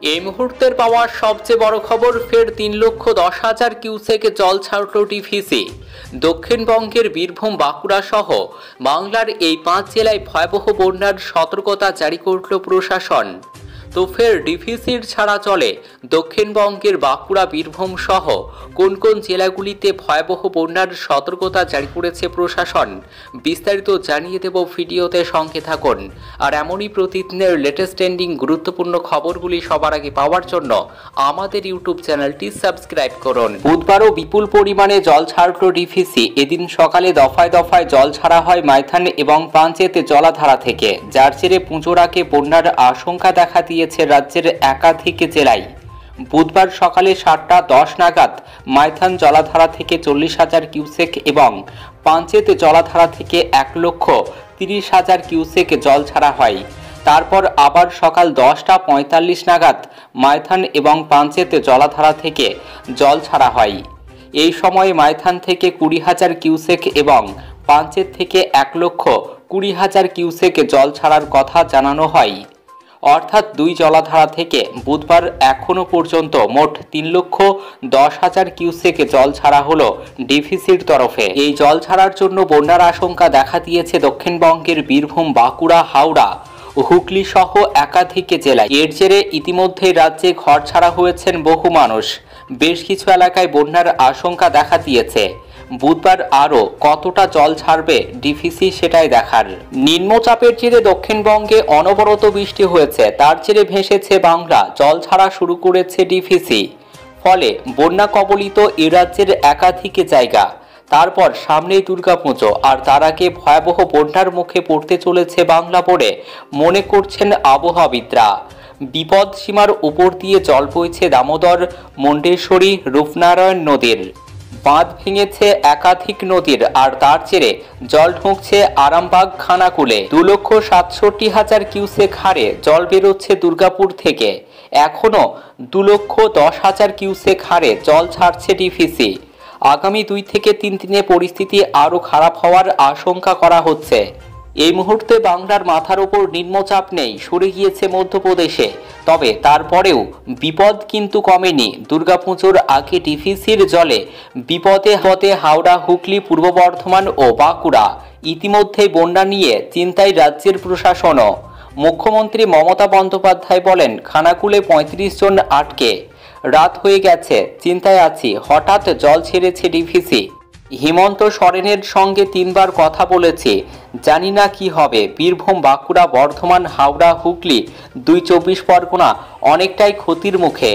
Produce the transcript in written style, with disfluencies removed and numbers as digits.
এই মুহূর্তের পাওয়া সবচেয়ে বড় খবর, ফের 3,10,000 কিউসেক জল ছাড়ল ডিভিসি। দক্ষিণবঙ্গের বীরভূম, বাঁকুড়া সহ বাংলার এই 5 জেলায় ভয়াবহ বন্যার সতর্কতা জারি করল প্রশাসন। তো ফের ডিভিসির ছাড়া চলে দক্ষিণবঙ্গের বাঁকুড়া, বীরভূম সহ কোন কোন জেলাগুলিতে ভয়াবহ বন্যার সতর্কতা জারি করেছে প্রশাসন, বিস্তারিত জানিয়ে দেব ভিডিওতে, সঙ্গে থাকুন। আর এমনই প্রতিদিনের লেটেস্ট ট্রেন্ডিং গুরুত্বপূর্ণ খবরগুলি সবার আগে পাওয়ার জন্য আমাদের ইউটিউব চ্যানেলটি সাবস্ক্রাইব করুন। বুধবারও বিপুল পরিমাণে জল ছাড়ল ডিভিসি। এদিন সকালে দফায় দফায় জল ছাড়া হয় মাইথন এবং পাঞ্চেত জলাধারা থেকে, যার জেরে পুজোর আগে বন্যার আশঙ্কা দেখা দিয়েছে রাজ্যের একাধিক জেলায়। বুধবার সকালে 7টা 10 নাগাদ মাইথন জলাধারা থেকে 40,000 কিউসেক এবং পাঞ্চেত জলাধারা থেকে 1,30,000 কিউসেক জল ছাড়া হয়। তারপর আবার সকাল 10টা 45 নাগাদ মাইথন এবং পাঞ্চেত জলাধারা থেকে জল ছাড়া হয়। এই সময়ে মাইথন থেকে 20,000 কিউসেক এবং পাঞ্চেত থেকে 1,20,000 কিউসেক জল ছাড়ার কথা জানানো হয়। অর্থাৎ দুই জলাধারা থেকে বুধবার এখনো পর্যন্ত মোট 3,10,000 কিউসেক জল ছাড়া হলো ডিভিসির তরফে। এই জল ছাড়ার জন্য বন্যার আশঙ্কা দেখা দিয়েছে দক্ষিণবঙ্গের বীরভূম, বাঁকুড়া, হাওড়া, হুগলি সহ একাধিক জেলায়। এর জেরে ইতিমধ্যে রাজ্যে ঘর ছাড়া হয়েছেন বহু মানুষ। বেশ কিছু এলাকায় বন্যার আশঙ্কা দেখা দিয়েছে। বুধবার আরও কতটা জল ছাড়বে ডিভিসি, সেটাই দেখার। নিম্নচাপের জেরে দক্ষিণবঙ্গে অনবরত বৃষ্টি হয়েছে, তার জেরে ভেসেছে বাংলা, জল ছাড়া শুরু করেছে ডিভিসি। ফলে বন্যা কবলিত এ রাজ্যের একাধিক জায়গা। তারপর সামনেই দুর্গাপুজো, আর তার আগে ভয়াবহ বন্যার মুখে পড়তে চলেছে বাংলা বলে মনে করছেন আবহাওয়াবিদরা। বিপদ সীমার উপর দিয়ে জল বইছে দামোদর, মুন্ডেশ্বরী, রূপনারায়ণ নদীর। বাঁধ ভেঙেছে একাধিক নদীর, আর তার জেরে জল ঢুকছে আরামবাগ, খানাকুলে। 2,67,000 কিউসেক হারে জল বেরোচ্ছে দুর্গাপুর থেকে। এখনও 2,10,000 কিউসেক হারে জল ছাড়ছে ডিভিসি। আগামী 2 থেকে 3 দিনে পরিস্থিতি আরও খারাপ হওয়ার আশঙ্কা করা হচ্ছে। এই মুহূর্তে বাংলার মাথার ওপর নিম্নচাপ নেই, সরে গিয়েছে মধ্যপ্রদেশে। তবে তারপরেও বিপদ কিন্তু কমেনি। দুর্গাপুজোর আগে ডিভিসির জলে বিপদে হতে হাওড়া, হুগলি, পূর্ব বর্ধমান ও বাঁকুড়া। ইতিমধ্যেই বন্যা নিয়ে চিন্তায় রাজ্যের প্রশাসনও। মুখ্যমন্ত্রী মমতা বন্দ্যোপাধ্যায় বলেন, খানাকুলে 35 জন আটকে, রাত হয়ে গেছে, চিন্তায় আছি, হঠাৎ জল ছেড়েছে ডিভিসি। হিমন্ত সরেনের সঙ্গে 3 বার কথা বলেছি, জানি না কি হবে। বীরভূম, বাঁকুড়া, বর্ধমান, হাওড়া, হুগলি, 2 চব্বিশ পরগনা অনেকটাই ক্ষতির মুখে।